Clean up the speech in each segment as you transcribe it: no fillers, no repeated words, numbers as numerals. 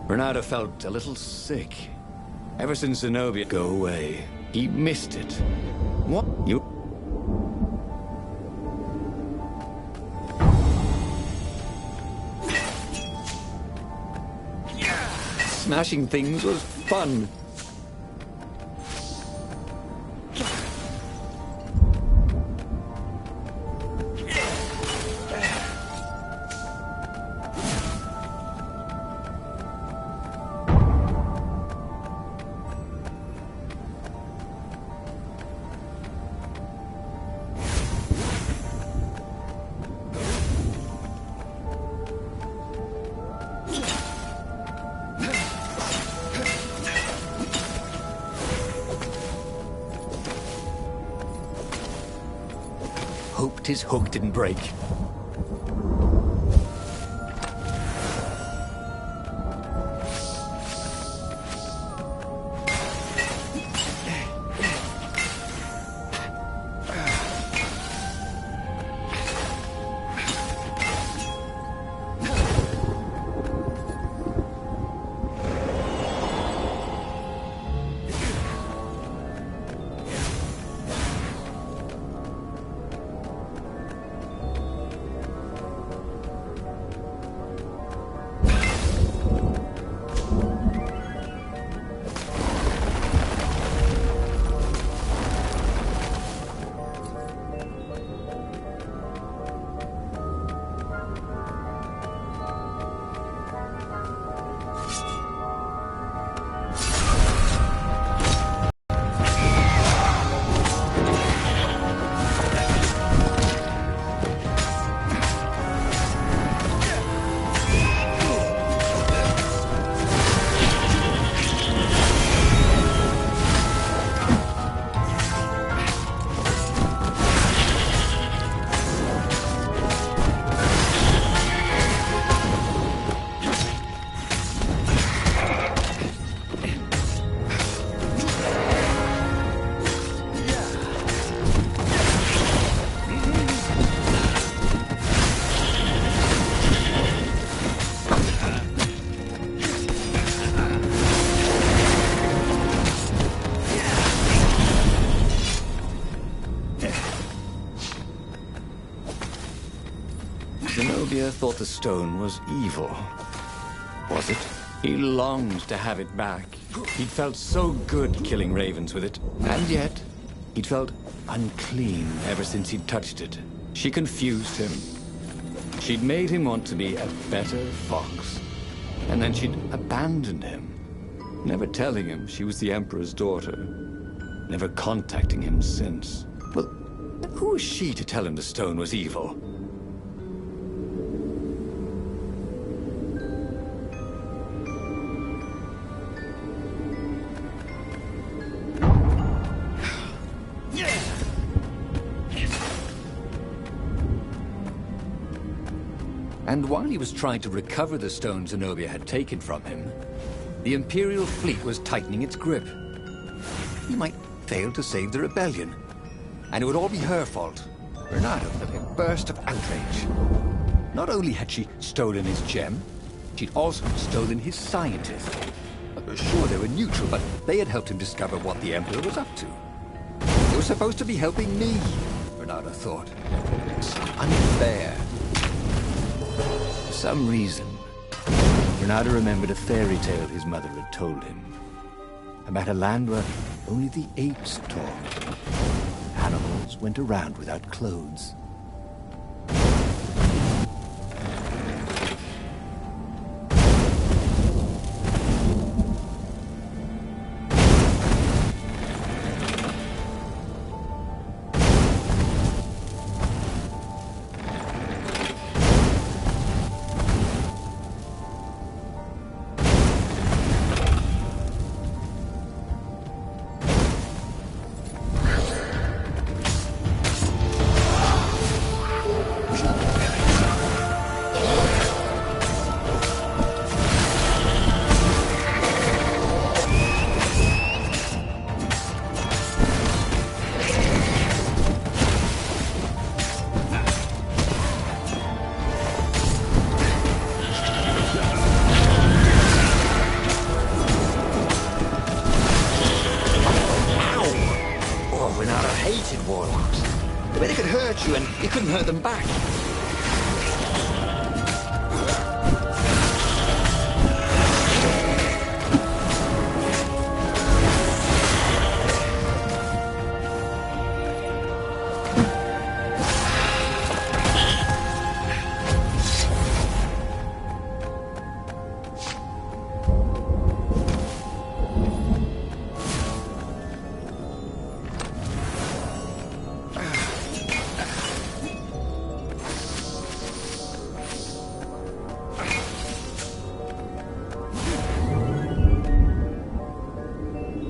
Bernardo felt a little sick. Ever since Zenobia go away, he missed it. What? You? Smashing things was fun. Hoped his hook didn't break. Zenobia thought the stone was evil. Was it? He longed to have it back. He'd felt so good killing ravens with it. And yet, he'd felt unclean ever since he'd touched it. She confused him. She'd made him want to be a better fox. And then she'd abandoned him. Never telling him she was the Emperor's daughter. Never contacting him since. Well, who was she to tell him the stone was evil? And while he was trying to recover the stone Zenobia had taken from him, the Imperial fleet was tightening its grip. He might fail to save the rebellion, and it would all be her fault. Bernardo felt a burst of outrage. Not only had she stolen his gem, she'd also stolen his scientist. Sure, they were neutral, but they had helped him discover what the Emperor was up to. They were supposed to be helping me, Bernardo thought. It's unfair. For some reason, Bernardo remembered a fairy tale his mother had told him about a land where only the apes talked. Animals went around without clothes. You couldn't hurt them back.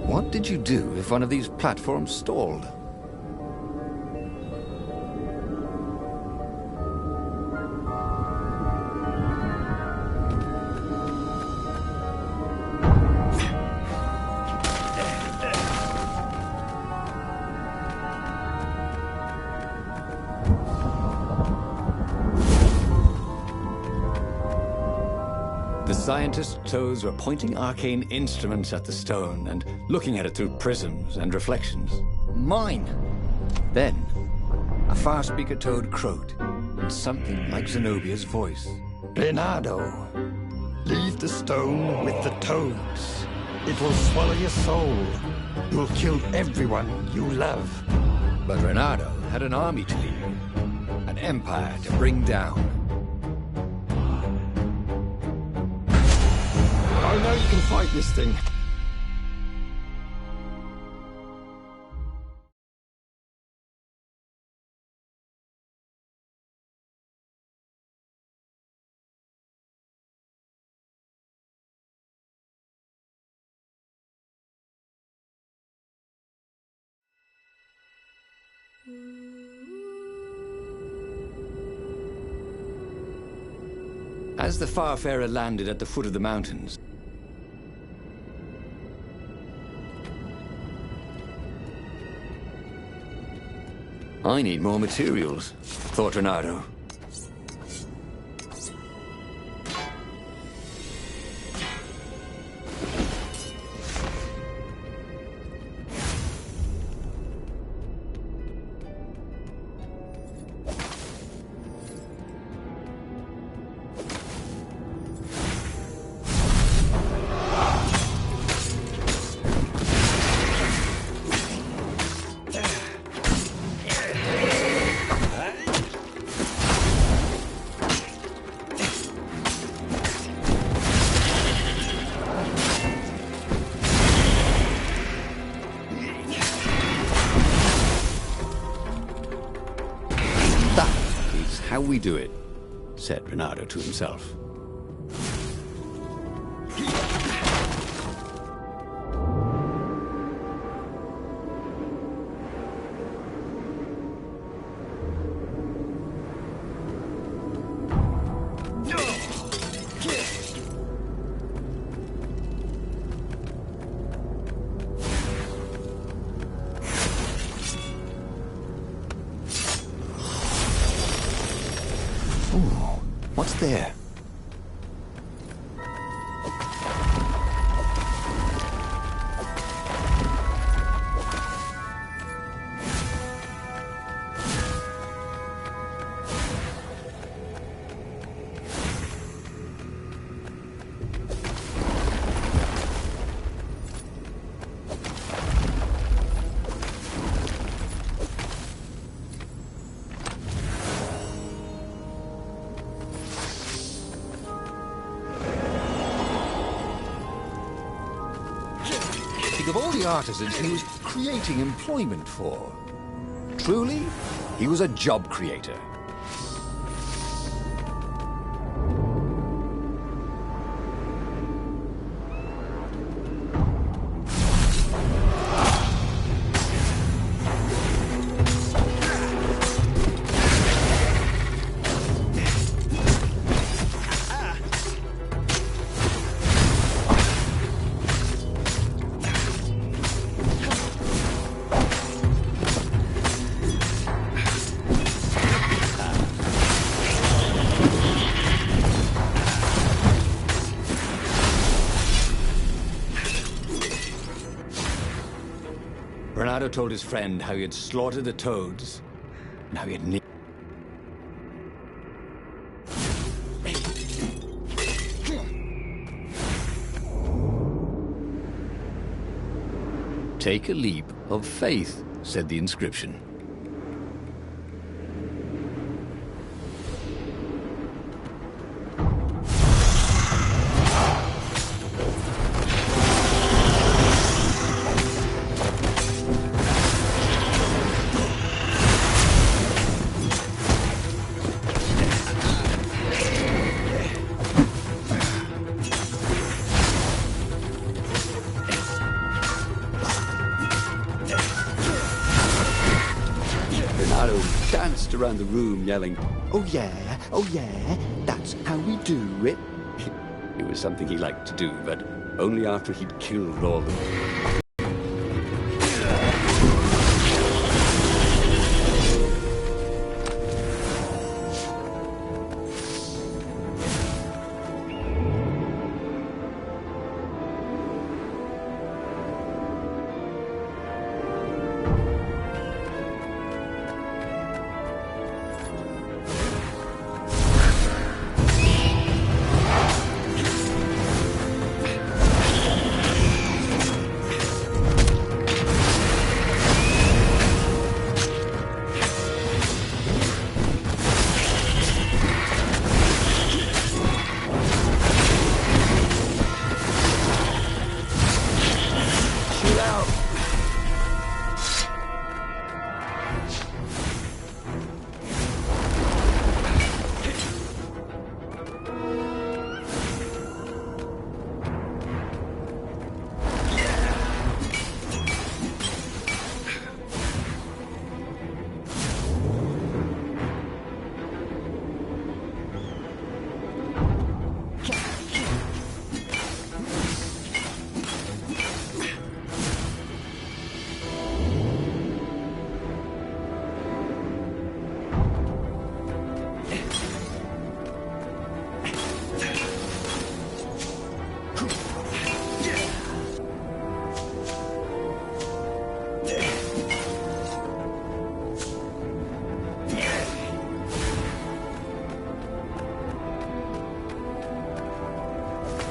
What did you do if one of these platforms stalled? The scientists' toes were pointing arcane instruments at the stone and looking at it through prisms and reflections. Mine! Then, a far-speaker toad croaked, and something like Zenobia's voice. Bernardo, leave the stone with the toads. It will swallow your soul. You'll kill everyone you love. But Reynardo had an army to lead, an empire to bring down. I know you can fight this thing. As the Farfarer landed at the foot of the mountains, I need more materials, thought Reynardo. How we do it, said Reynardo to himself. What's there? Of all the artisans he was creating employment for. Truly, he was a job creator. Reynardo told his friend how he had slaughtered the toads and how he had Take a leap of faith, said the inscription. Danced around the room yelling, oh yeah, that's how we do it. It was something he liked to do, but only after he'd killed all the...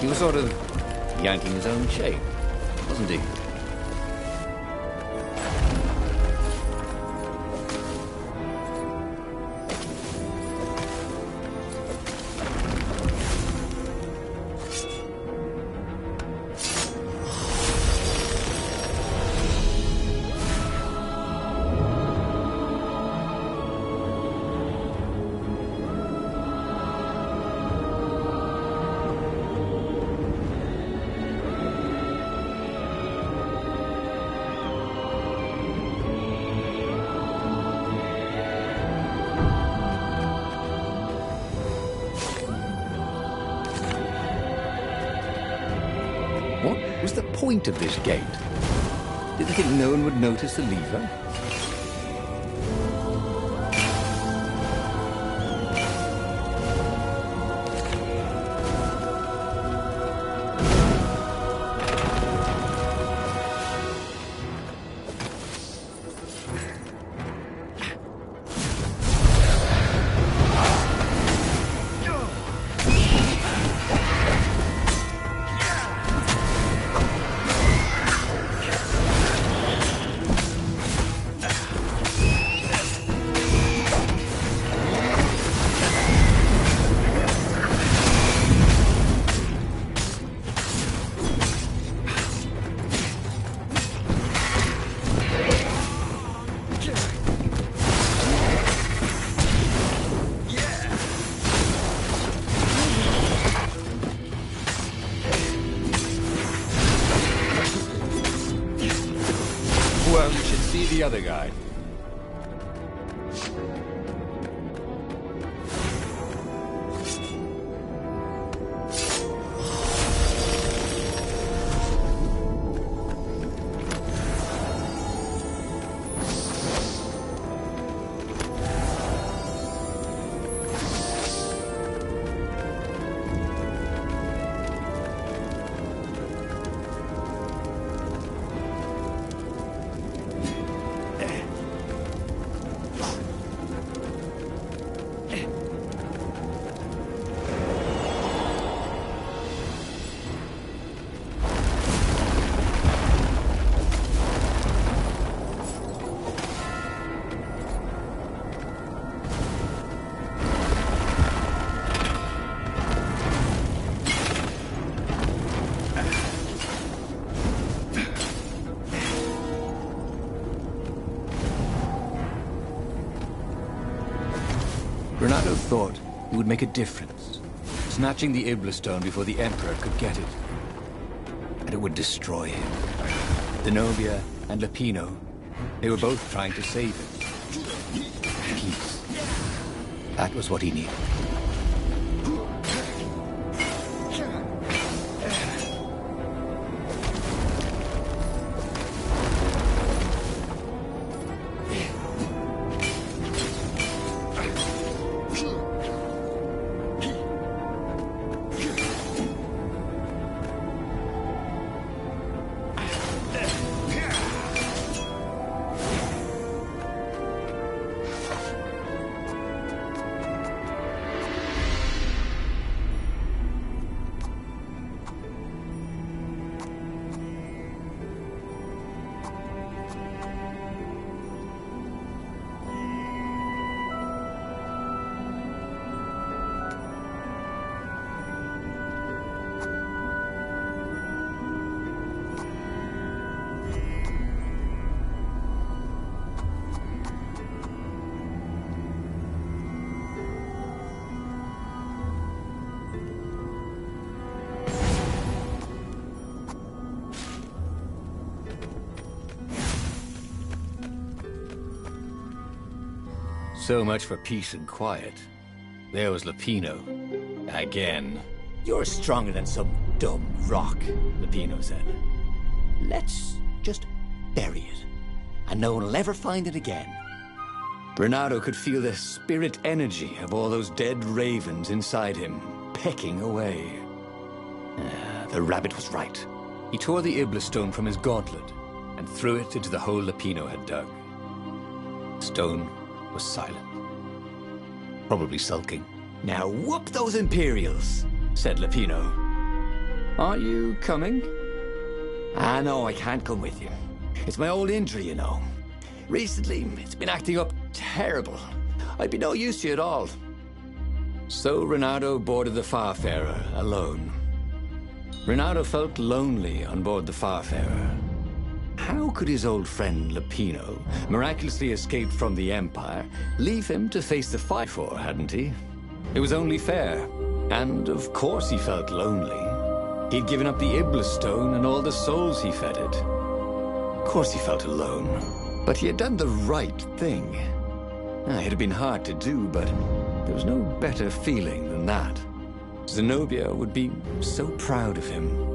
He was sort of yanking his own chain, wasn't he? What was the point of this gate? Did they think no one would notice the lever? Well, you should see the other guy. thought he would make a difference, snatching the Iblastone before the Emperor could get it. And it would destroy him. Zenobia and Lupino, they were both trying to save him. Peace. That was what he needed. So much for peace and quiet. There was Lupino. Again. You're stronger than some dumb rock, Lupino said. Let's just bury it, and no one will ever find it again. Renato could feel the spirit energy of all those dead ravens inside him, pecking away. The rabbit was right. He tore the Iblastone from his gauntlet and threw it into the hole Lupino had dug. The stone was silent. Probably sulking. Now whoop those Imperials, said Lupino. Are you coming? No, I can't come with you. It's my old injury, you know. Recently, it's been acting up terrible. I'd be no use to you at all. So Renato boarded the Farfarer alone. Renato felt lonely on board the Farfarer. How could his old friend Lupino, miraculously escaped from the Empire, leave him to face the fight for, hadn't he? It was only fair. And of course he felt lonely. He'd given up the Iblastone and all the souls he fed it. Of course he felt alone. But he had done the right thing. It had been hard to do, but there was no better feeling than that. Zenobia would be so proud of him.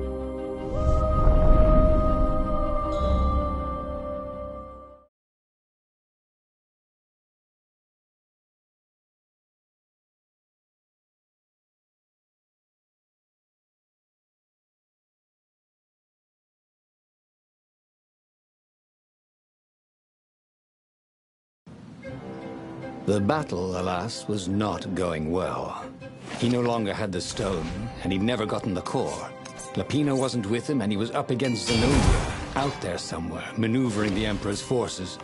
The battle, alas, was not going well. He no longer had the stone, and he'd never gotten the core. Lupino wasn't with him, and he was up against Zenobia, out there somewhere, maneuvering the Emperor's forces.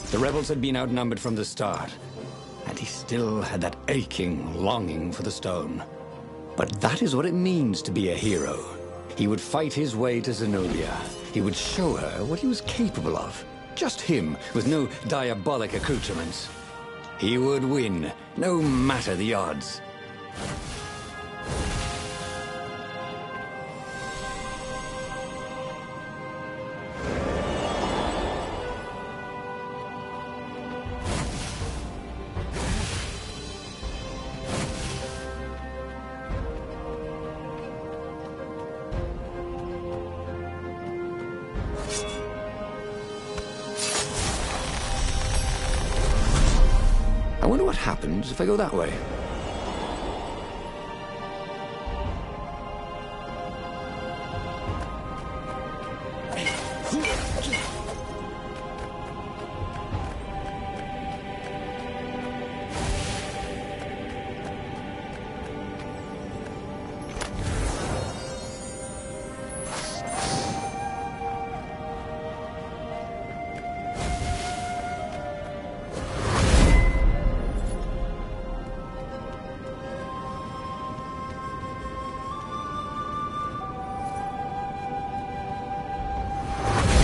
The rebels had been outnumbered from the start, and he still had that aching longing for the stone. But that is what it means to be a hero. He would fight his way to Zenobia. He would show her what he was capable of. Just him, with no diabolic accoutrements. He would win, no matter the odds. I wonder what happens if I go that way.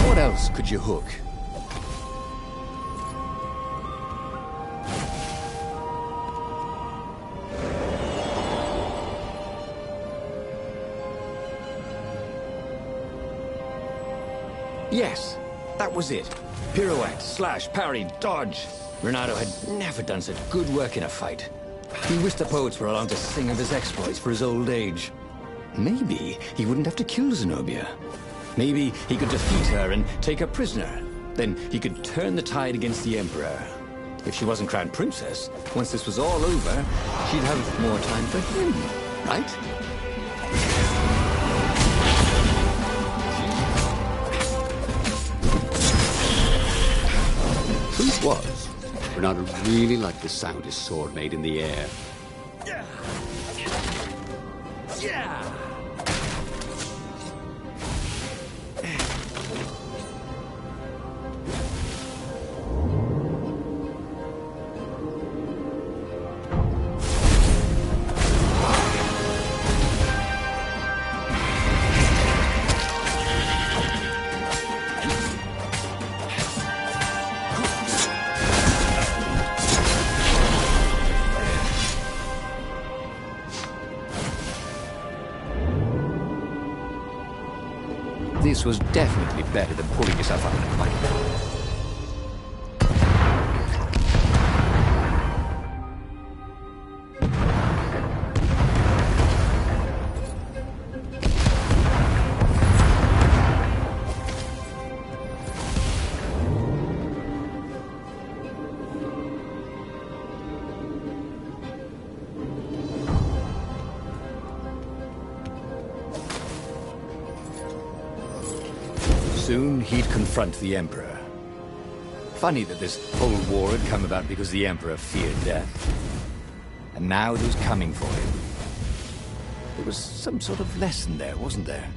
What else could you hook? Yes, that was it. Pirouette, slash, parry, dodge. Renato had never done such good work in a fight. He wished the poets were allowed to sing of his exploits for his old age. Maybe he wouldn't have to kill Zenobia. Maybe he could defeat her and take her prisoner. Then he could turn the tide against the Emperor. If she wasn't crowned princess, once this was all over, she'd have more time for him, right? Truth was, Renato really liked the sound his sword made in the air. Yeah! This was definitely better than pulling yourself out of the fight. Soon he'd confront the Emperor. Funny that this whole war had come about because the Emperor feared death. And now it was coming for him. There was some sort of lesson there, wasn't there?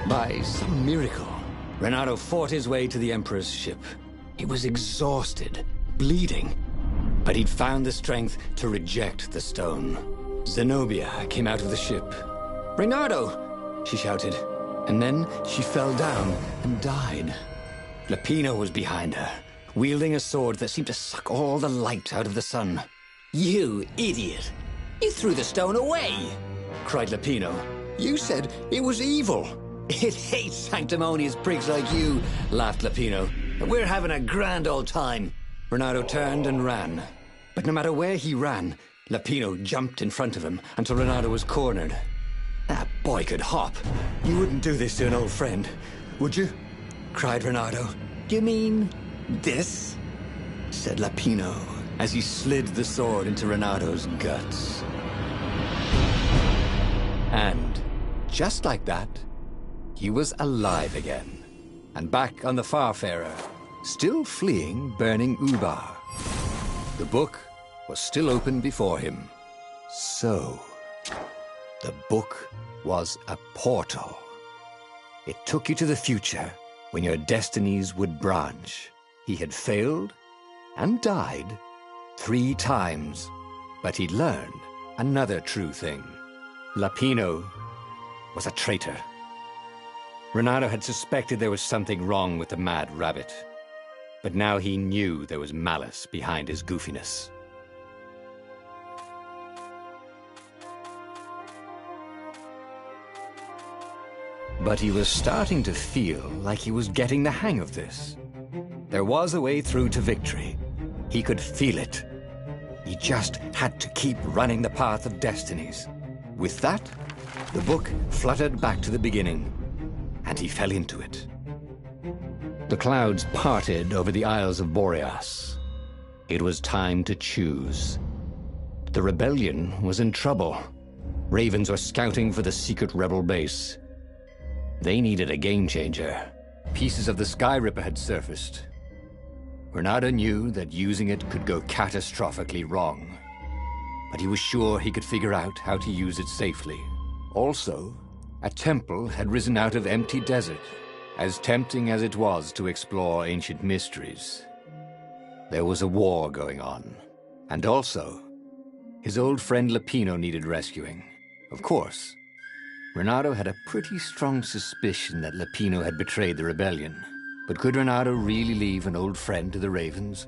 By some miracle, Renato fought his way to the Emperor's ship. He was exhausted, bleeding, but he'd found the strength to reject the stone. Zenobia came out of the ship. "Renato!" she shouted, and then she fell down and died. Lapino was behind her, wielding a sword that seemed to suck all the light out of the sun. "You idiot! You threw the stone away!" cried Lapino. "You said it was evil." "It hates sanctimonious prigs like you," laughed Lapino. "We're having a grand old time." Renato turned and ran. But no matter where he ran, Lapino jumped in front of him until Renato was cornered. That boy could hop. "You wouldn't do this to an old friend, would you?" cried Renato. "You mean this?" said Lapino as he slid the sword into Renato's guts. And just like that, he was alive again, and back on the Farfarer, still fleeing burning Ubar. The book was still open before him. So, the book was a portal. It took you to the future, when your destinies would branch. He had failed and died 3 times, but he'd learned another true thing. Lapino was a traitor. Renato had suspected there was something wrong with the mad rabbit, but now he knew there was malice behind his goofiness. But he was starting to feel like he was getting the hang of this. There was a way through to victory. He could feel it. He just had to keep running the path of destinies. With that, the book fluttered back to the beginning, and he fell into it. The clouds parted over the Isles of Boreas. It was time to choose. The rebellion was in trouble. Ravens were scouting for the secret rebel base. They needed a game-changer. Pieces of the Sky Ripper had surfaced. Renato knew that using it could go catastrophically wrong, but he was sure he could figure out how to use it safely. Also, a temple had risen out of empty desert, as tempting as it was to explore ancient mysteries. There was a war going on, and also, his old friend Lapino needed rescuing. Of course, Renato had a pretty strong suspicion that Lapino had betrayed the rebellion. But could Renato really leave an old friend to the Ravens?